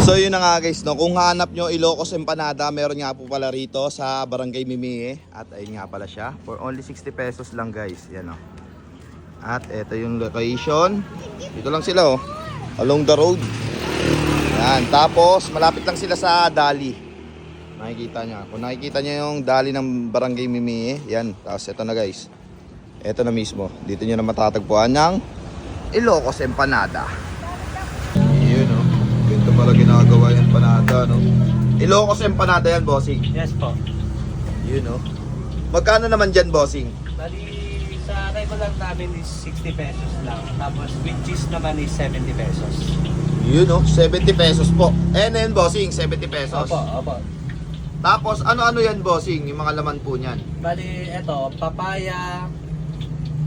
So yun na nga guys, no? Kung hanap nyo Ilocos Empanada, meron nga po pala rito sa Barangay Mimie. At ayun nga pala siya, for only 60 pesos lang guys. Yan o. At ito yung location. Dito lang sila along the road. Yan, tapos malapit lang sila sa Dali. Nakikita nyo. Kung nakikita nyo yung Dali ng Barangay Mimie, yan. Tapos ito na guys. Ito na mismo. Dito nyo na matatagpuan ng Ilocos Empanada. Yun o. Ito pala ginagawa yung empanada, no? Ilocos Empanada yan, bossing. Yes po. Yun, no? Magkano naman dyan, bossing? Bali, sa regular namin is 60 pesos lang. Tapos with cheese naman is 70 pesos. Yun, no? 70 pesos po. Yan, bossing, 70 pesos. Opo. Tapos, ano-ano yan, bossing? Yung mga laman po niyan. Bali, eto, papaya,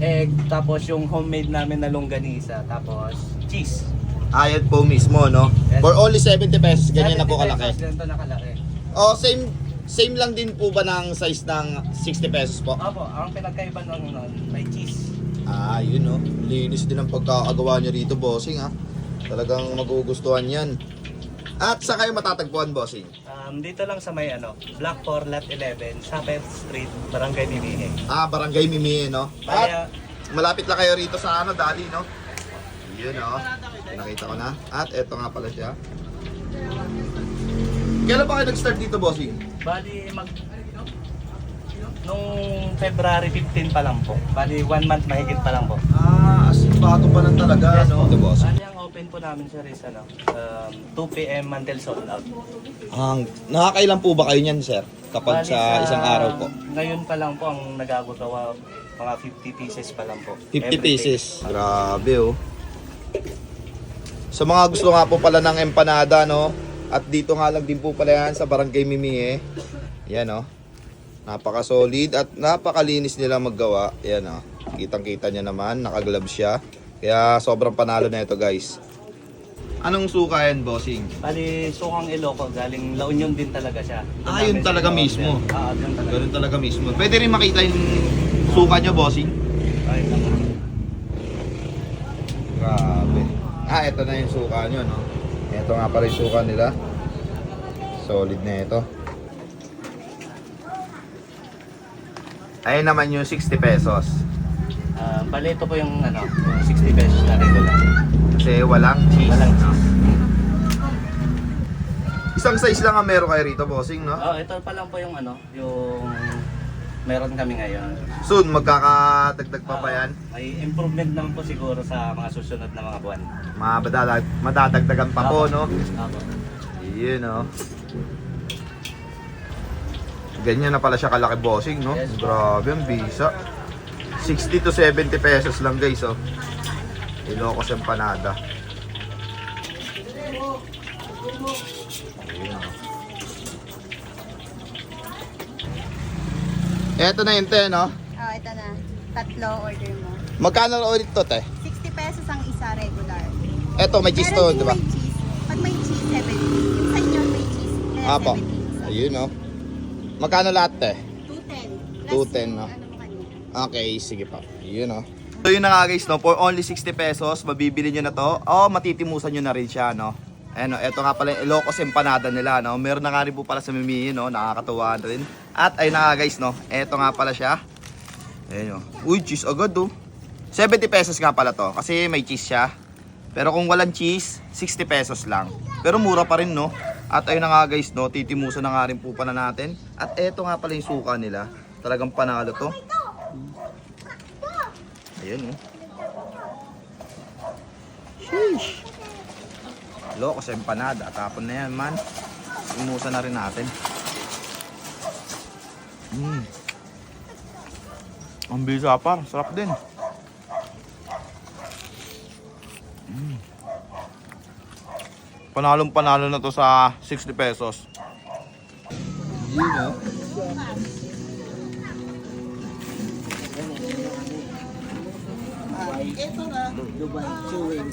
egg, tapos yung homemade namin na longganisa, tapos cheese. Ayan po mismo, no? Yes. For only 70 pesos, ganyan na po 70 kalaki. pesos, ganito na kalaki. Oh, same lang din po ba ng size ng 60 pesos po? Opo, ang pinagkaiba nun, may cheese. Yun, no? Linis din ang pagkakagawa nyo rito, bossing, ha? Talagang magugustuhan yan. At sa kayo matatagpuan, bossing? Dito lang sa may Block 4, Lot 11, Sapet Street, Barangay Mimie. Barangay Mimie, no? Bali, At malapit lang kayo rito sa Dali, no? Yun, no? Nakita ko na. At eto nga pala siya. Kailan pa kayo nag-start dito, bossing? Bali, nung February 15 pa lang po. Bali, 1 month mahigit pa lang po. As in, bago pa lang talaga, Yes no? po. The boss. Bali, ang open po namin sir is 2 p.m. until sold out. Nakakailan po ba kayo niyan, sir? Kapag Bali, sa isang araw po? Ngayon pa lang po ang nagagawa, mga 50 pieces pa lang po. 50 Every day. pieces. Grabe, oh. Sa mga gusto nga po pala ng empanada, no? At dito nga lang din po pala yan sa Barangay Mimie. Yan, oh. Napaka-solid at napakalinis nila maggawa. Yan, oh. Kitang-kita niya naman. Naka-gloves siya. Kaya sobrang panalo na ito, guys. Anong suka yan, bossing? Bali, sukang Iloco, galing La Union din talaga siya. Yun talaga mismo. Yun talaga. Ganun talaga mismo. Pwede rin makita yung suka niya, bossing. Ay, naman. Grabe. Ito na yung suka nyo, no? Ito nga pala yung suka nila. Solid na ito. Ayun naman yung 60 pesos. Bali, ito po yung 60 pesos na regular. Kasi walang cheese. Walang cheese. Isang size lang ang meron kayo rito, bossing, no? Ito pa lang po yung yung meron kami ngayon. Soon, magkakadagdag pa ba yan? May improvement naman po siguro sa mga susunod na mga buwan. Madadagdagan pa po, no? Opo. Yun, no? Ganyan na pala siya kalaki, bossing, no? Yes. Grabe, ang bisa. 60 to 70 pesos lang, guys, oh. Ilocos Empanada. Ayun, oh. Eto na yun, te, no? Ito na. Tatlo order mo. Magkano na ulit to, te? 60 pesos ang isa regular. Eto, may cheese to, Meron di ba? din may cheese. Pag may cheese, 70. Yung sa inyo may cheese, kaya Apo. 70. Ayun, no? Magkano lahat, te? 210. 210, no? Ano mo kanina? Okay, sige pa. Yun, no? So yun na nga guys, no? For only 60 pesos, mabibili nyo na to. Matitimusan nyo na rin siya, no? Ayan, no? Ito nga pala yung Ilocos Empanada nila, no? Meron na nga rin po pala sa Mimie, no? Nakakatuwa rin. At ayun na nga guys, no? Ito nga pala siya. Ayan, no? Uy, cheese agad, oh. 70 pesos nga pala to, kasi may cheese siya. Pero kung walang cheese, 60 pesos lang. Pero mura pa rin, no? At ayun na nga guys, no? Titimusan na nga rin po pala natin. At ito nga pala yung suka nila. Talagang panalo to. Ayan, oh. Sheesh. Ilocos Empanada. Tapon na yan, man. Imusan na rin natin. Ang bisa par. Sarap din. Panalong panalo na to sa 60 pesos. Yun, oh. Ito na, Dubai chewing.